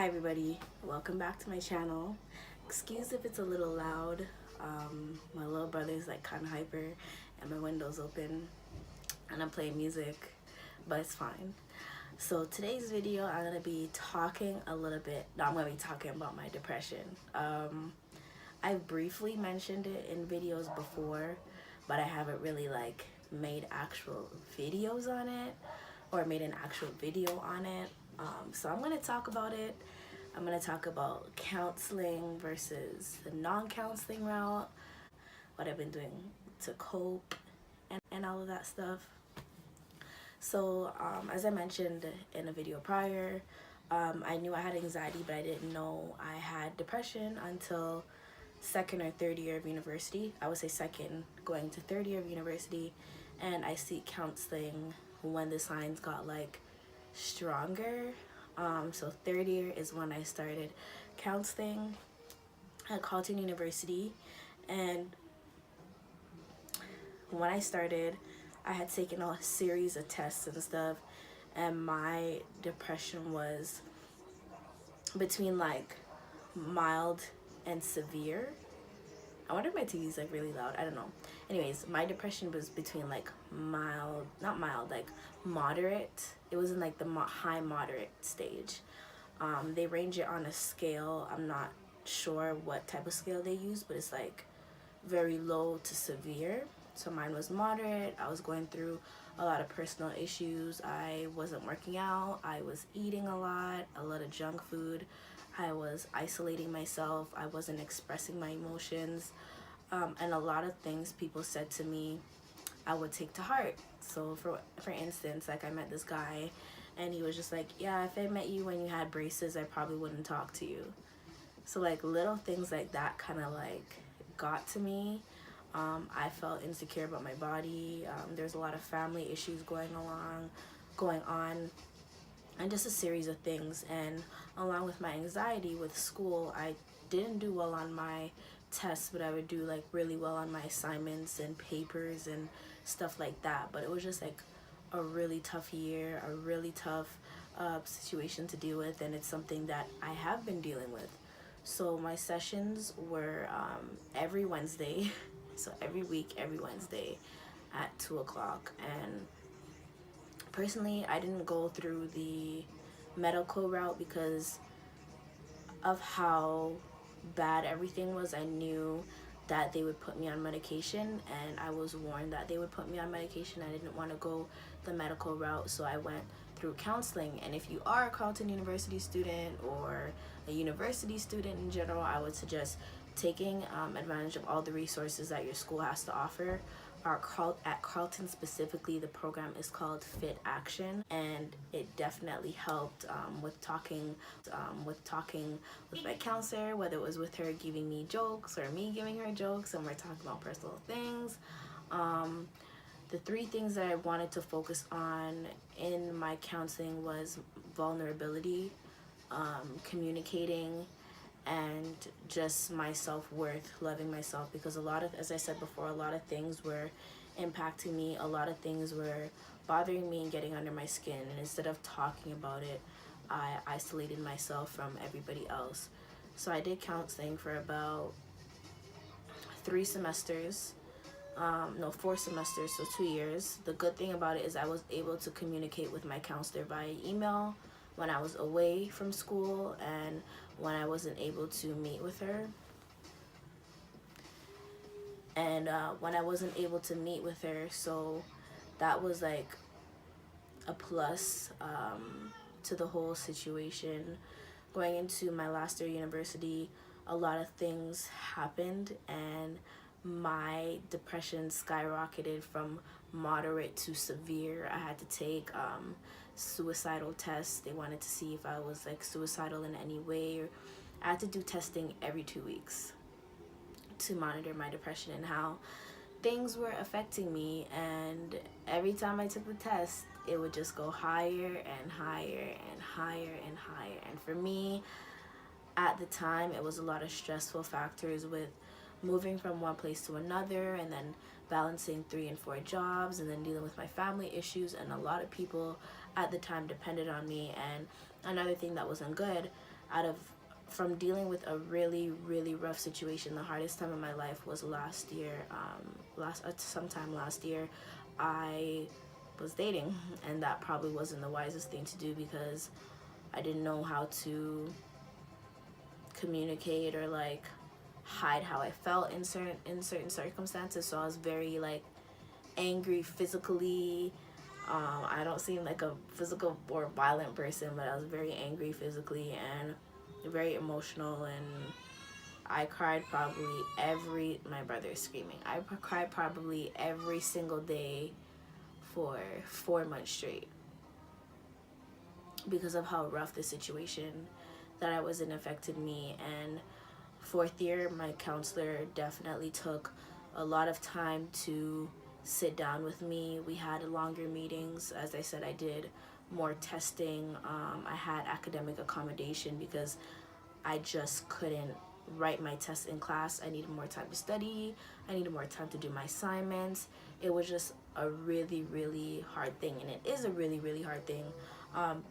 Hi everybody, welcome back to my channel. Excuse if it's a little loud. My little brother's like kind of hyper and my window's open and I'm playing music, but it's fine. So today's video I'm going to be talking a little bit, no, I'm going to be talking about my depression. I've briefly mentioned it in videos before, but I haven't really like made actual videos on it or made an actual video on it. So I'm going to talk about it. I'm going to talk about counseling versus the non-counseling route, what I've been doing to cope, and all of that stuff. So as I mentioned in a video prior, I knew I had anxiety, but I didn't know I had depression until second or third year of university. I would say second, going to third year of university, and I seek counseling when the signs got like stronger. So third year is when I started counseling at Carleton University, and when I started, I had taken a series of tests and stuff, and my depression was between like mild and severe. I wonder if my TV is like really loud. I don't know. Anyways, my depression was between like mild, not mild, like moderate. It was in like the high moderate stage. They range it on a scale. I'm not sure what type of scale they use, but it's like very low to severe. So mine was moderate. I was going through a lot of personal issues. I wasn't working out. I was eating a lot of junk food. I was isolating myself. I wasn't expressing my emotions. And a lot of things people said to me, I would take to heart. So for instance, like I met this guy and he was just like, yeah, if I met you when you had braces, I probably wouldn't talk to you. So like little things like that kind of like got to me. I felt insecure about my body. There's a lot of family issues going on, and just a series of things. And along with my anxiety with school, I didn't do well on my tests, but I would do like really well on my assignments and papers and stuff like that. But it was just like a really tough year, a really tough situation to deal with, and it's something that I have been dealing with. So my sessions were every Wednesday, so every week, every Wednesday at 2 o'clock. And personally, I didn't go through the medical route because of how bad everything was. I knew that they would put me on medication, and I was warned that they would put me on medication. I didn't want to go the medical route, so I went through counseling. And if you are a Carleton University student or a university student in general, I would suggest taking advantage of all the resources that your school has to offer. At Carleton specifically, the program is called Fit Action, and it definitely helped with talking with my counselor, whether it was with her giving me jokes or me giving her jokes, and we're talking about personal things. The three things that I wanted to focus on in my counseling was vulnerability, communicating, and just my self-worth, loving myself, because a lot of, as I said before, a lot of things were impacting me, a lot of things were bothering me and getting under my skin, and instead of talking about it, I isolated myself from everybody else. So I did counseling for about 4 semesters, so 2 years. The good thing about it is I was able to communicate with my counselor via email when I was away from school and when I wasn't able to meet with her. And when I wasn't able to meet with her, so that was like a plus to the whole situation. Going into my last year of university, a lot of things happened, and my depression skyrocketed from moderate to severe. I had to take suicidal tests. They wanted to see if I was like suicidal in any way. I had to do testing every 2 weeks to monitor my depression and how things were affecting me. And every time I took the test, it would just go higher and higher and higher and higher. And for me, at the time, it was a lot of stressful factors with moving from one place to another, and then balancing 3 and 4 jobs, and then dealing with my family issues. And a lot of people at the time depended on me. And another thing that wasn't good, out of from dealing with a really really rough situation. The hardest time of my life was last year. Sometime last year, I was dating, and that probably wasn't the wisest thing to do because I didn't know how to communicate or like hide how I felt in certain circumstances. So I was very like angry physically. I don't seem like a physical or violent person, but I was very angry physically and very emotional, and I cried probably my brother is screaming. I cried probably every single day for 4 months straight because of how rough the situation that I was in affected me. And fourth year, my counselor definitely took a lot of time to sit down with me. We had longer meetings. As I said, I did more testing. I had academic accommodation because I just couldn't write my tests in class. I needed more time to study. I needed more time to do my assignments. It was just a really, really hard thing, and it is a really, really hard thing.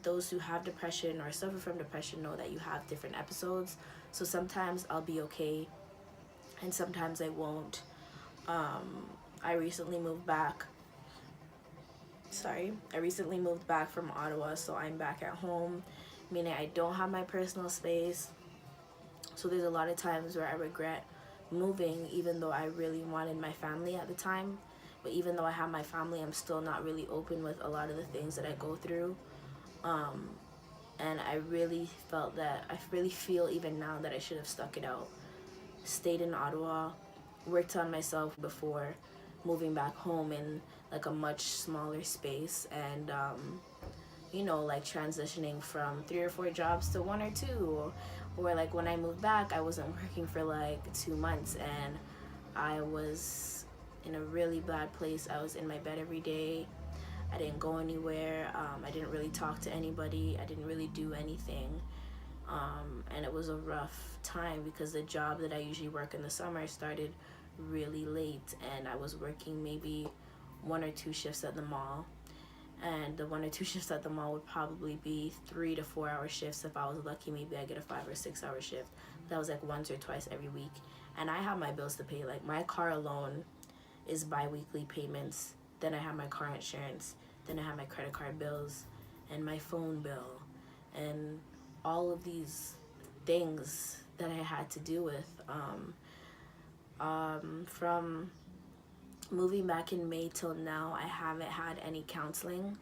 Those who have depression or suffer from depression know that you have different episodes. So sometimes I'll be okay, and sometimes I won't. I recently moved back. I recently moved back from Ottawa, so I'm back at home, meaning I don't have my personal space. So there's a lot of times where I regret moving, even though I really wanted my family at the time. But even though I have my family, I'm still not really open with a lot of the things that I go through. And I really feel even now that I should have stuck it out. Stayed in Ottawa, worked on myself before moving back home in like a much smaller space, and like transitioning from 3 or 4 jobs to 1 or 2, or like when I moved back, I wasn't working for like 2 months, and I was in a really bad place. I was in my bed every day. I didn't go anywhere. I didn't really talk to anybody. I didn't really do anything. And it was a rough time because the job that I usually work in the summer started really late, and I was working maybe 1 or 2 shifts at the mall. And the 1 or 2 shifts at the mall would probably be 3 to 4 hour shifts. If I was lucky, maybe I get a 5 or 6 hour shift. That was like once or twice every week. And I have my bills to pay. Like my car alone is bi-weekly payments. Then I have my car insurance. Then I have my credit card bills and my phone bill and all of these things that I had to deal with. From moving back in May till now, I haven't had any counseling.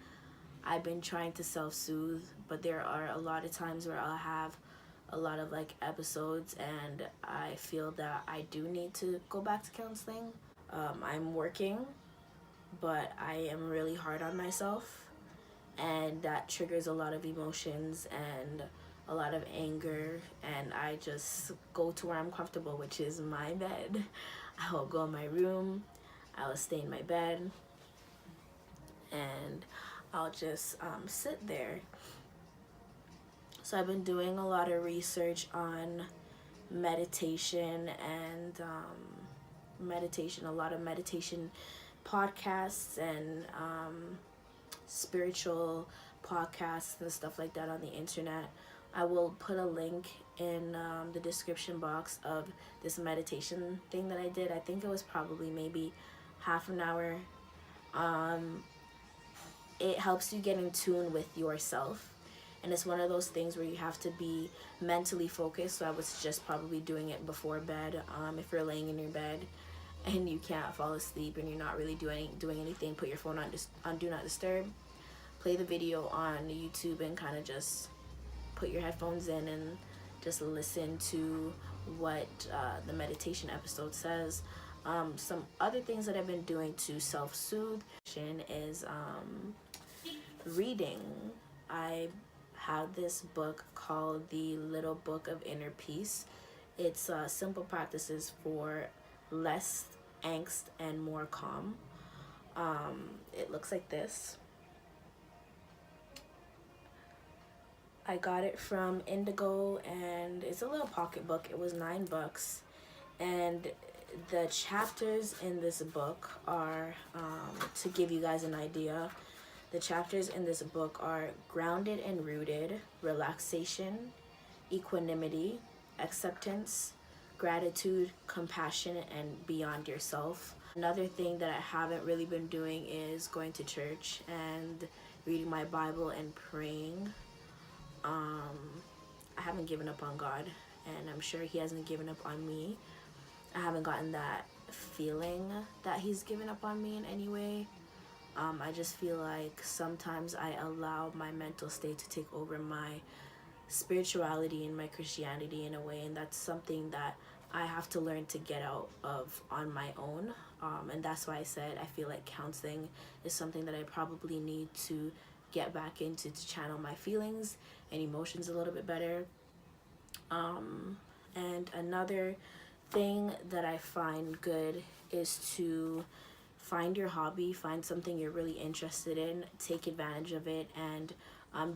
I've been trying to self-soothe, but there are a lot of times where I'll have a lot of like episodes, and I feel that I do need to go back to counseling. I'm working, but I am really hard on myself, and that triggers a lot of emotions and a lot of anger, and I just go to where I'm comfortable, which is my bed. I will go in my room, I will stay in my bed, and I'll just sit there. So I've been doing a lot of research on meditation and a lot of meditation podcasts and spiritual podcasts and stuff like that on the internet. I will put a link in the description box of this meditation thing that I did. I think it was probably maybe half an hour. It helps you get in tune with yourself. And it's one of those things where you have to be mentally focused. So I was just probably doing it before bed. If you're laying in your bed and you can't fall asleep and you're not really doing anything, put your phone on Do Not Disturb. Play the video on YouTube and kind of just put your headphones in and just listen to what the meditation episode says. Some other things that I've been doing to self-soothe is reading. I have this book called The Little Book of Inner Peace. It's simple practices for less angst and more calm. It looks like this. I got it from Indigo, and it's a little pocket book. It was $9, and the chapters in this book are, to give you guys an idea, the chapters in this book are grounded and rooted, relaxation, equanimity, acceptance, gratitude, compassion, and beyond yourself. Another thing that I haven't really been doing is going to church and reading my Bible and praying. I haven't given up on God, and I'm sure He hasn't given up on me. I haven't gotten that feeling that He's given up on me in any way. I just feel like sometimes I allow my mental state to take over my spirituality and my Christianity in a way, and that's something that I have to learn to get out of on my own. And that's why I said I feel like counseling is something that I probably need to get back into to channel my feelings and emotions a little bit better. And another thing that I find good is to find your hobby, find something you're really interested in, take advantage of it, and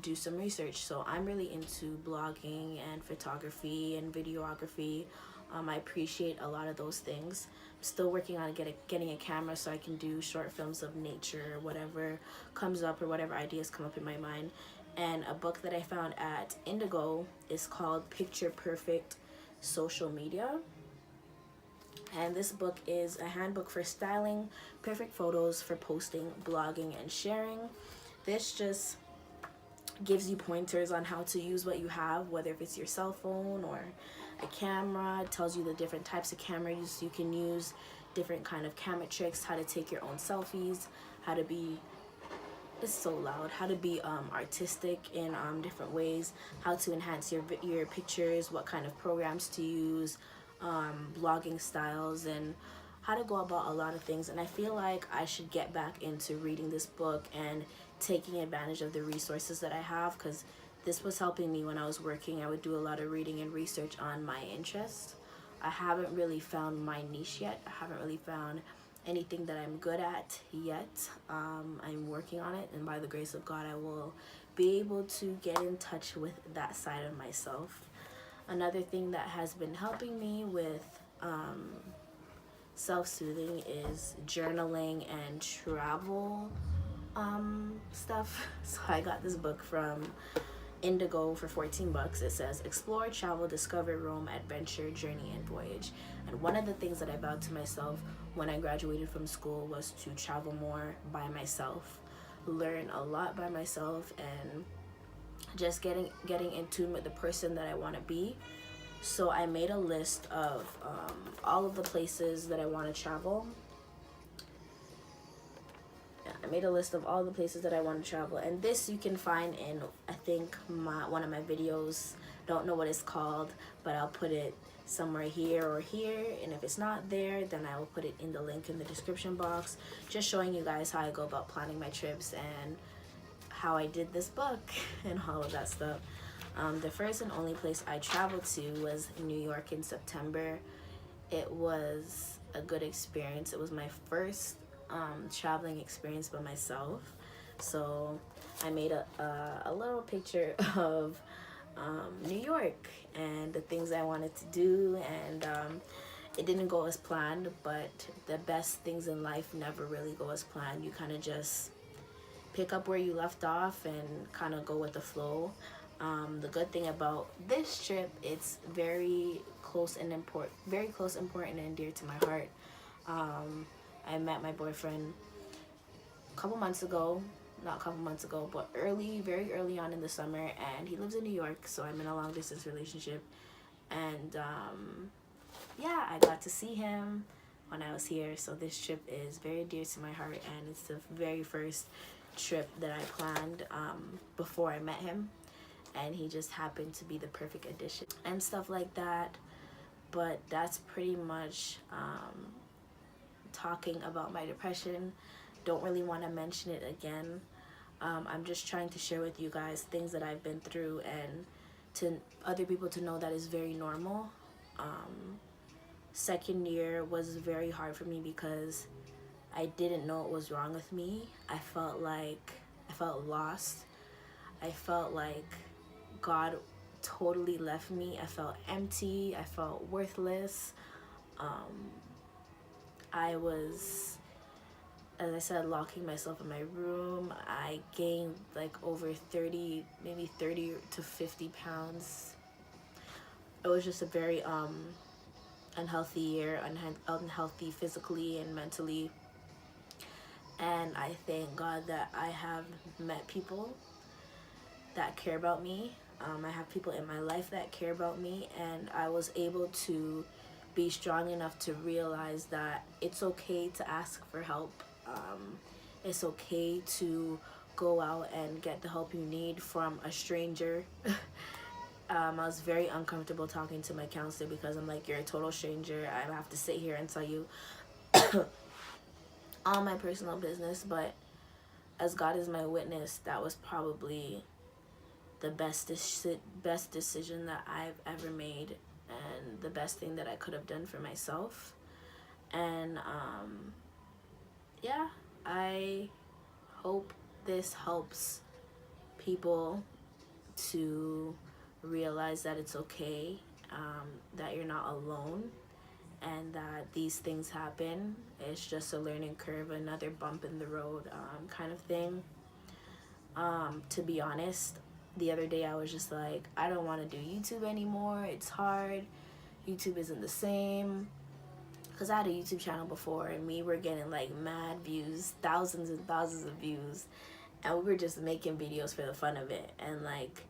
do some research. So I'm really into blogging and photography and videography. I appreciate a lot of those things. I'm still working on getting a camera so I can do short films of nature, whatever comes up or whatever ideas come up in my mind. And a book that I found at Indigo is called Picture Perfect Social Media. And this book is a handbook for styling perfect photos for posting, blogging, and sharing. This just gives you pointers on how to use what you have, whether if it's your cell phone or a camera. It tells you the different types of cameras you can use, different kind of camera tricks, how to take your own selfies, how to be, it's so loud, how to be artistic in different ways, how to enhance your pictures, what kind of programs to use, blogging styles, and how to go about a lot of things. And I feel like I should get back into reading this book and taking advantage of the resources that I have, because this was helping me when I was working. I would do a lot of reading and research on my interests. I haven't really found my niche yet. I haven't really found anything that I'm good at yet. I'm working on it, and by the grace of God I will be able to get in touch with that side of myself. Another thing that has been helping me with self-soothing is journaling and travel stuff. So I got this book from Indigo for $14. It says explore, travel, discover, roam, adventure, journey, and voyage. And one of the things that I vowed to myself when I graduated from school was to travel more by myself, learn a lot by myself, and just getting in tune with the person that I want to be. So I made a list of all of the places that I want to travel. I made a list of all the places that I want to travel, and this you can find in, I think, one of my videos. Don't know what it's called, but I'll put it somewhere here or here, and if it's not there, then I will put it in the link in the description box, just showing you guys how I go about planning my trips and how I did this book and all of that stuff. The first and only place I traveled to was New York in September. It was a good experience. It was my first traveling experience by myself. So I made a little picture of New York and the things I wanted to do, and it didn't go as planned, but the best things in life never really go as planned. You kind of just pick up where you left off and kind of go with the flow. The good thing about this trip, it's very close, important and dear to my heart. I met my boyfriend a couple months ago, not a couple months ago, but very early on in the summer, and he lives in New York, so I'm in a long distance relationship. And yeah, I got to see him when I was here, so this trip is very dear to my heart, and it's the very first trip that I planned before I met him, and he just happened to be the perfect addition and stuff like that. But that's pretty much talking about my depression. Don't really want to mention it again. I'm just trying to share with you guys things that I've been through, and to other people to know that is very normal. Second year was very hard for me because I didn't know what was wrong with me. I felt lost. I felt like God totally left me. I felt empty. I felt worthless. I was, as I said, locking myself in my room. I gained like over 30, maybe 30 to 50 pounds it was just a very unhealthy year, unhealthy physically and mentally. And I thank God that I have met people that care about me. I have people in my life that care about me, and I was able to be strong enough to realize that it's okay to ask for help. It's okay to go out and get the help you need from a stranger. I was very uncomfortable talking to my counselor because I'm like, you're a total stranger. I have to sit here and tell you all my personal business. But as God is my witness, that was probably the best decision that I've ever made, and the best thing that I could have done for myself. And yeah, I hope this helps people to realize that it's okay, that you're not alone, and that these things happen. It's just a learning curve, another bump in the road, kind of thing. To be honest, the other day I was just like, I don't want to do YouTube anymore. It's hard. YouTube isn't the same. Because I had a YouTube channel before, and we were getting like mad views, thousands and thousands of views. And we were just making videos for the fun of it. And like,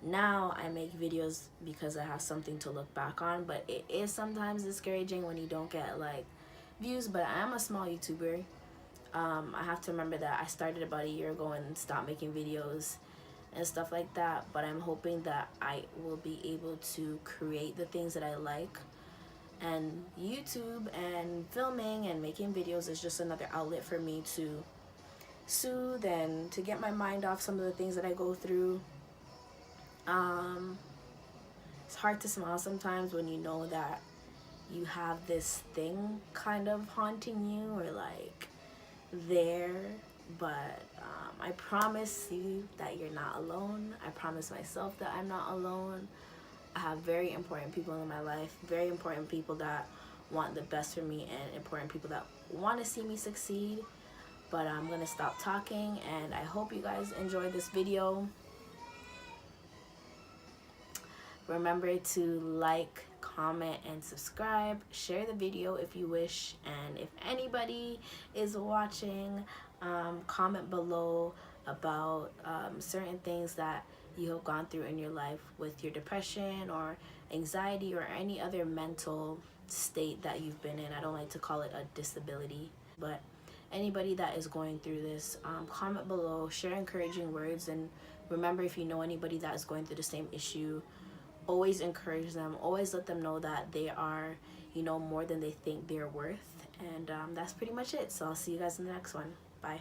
now I make videos because I have something to look back on. But it is sometimes discouraging when you don't get like views. But I am a small YouTuber. I have to remember that I started about a year ago and stopped making videos and stuff like that. But I'm hoping that I will be able to create the things that I like. And YouTube and filming and making videos is just another outlet for me to soothe and to get my mind off some of the things that I go through. It's hard to smile sometimes when you know that you have this thing kind of haunting you, or like there. But I promise you that you're not alone. I promise myself that I'm not alone. I have very important people in my life, very important people that want the best for me, and important people that want to see me succeed. But I'm gonna stop talking, and I hope you guys enjoyed this video. Remember to like, comment, and subscribe. Share the video if you wish. And if anybody is watching, comment below about certain things that you have gone through in your life with your depression or anxiety or any other mental state that you've been in. I don't like to call it a disability, but anybody that is going through this, comment below, share encouraging words. And remember, if you know anybody that is going through the same issue, always encourage them. Always let them know that they are, more than they think they're worth. And that's pretty much it. So I'll see you guys in the next one. Bye.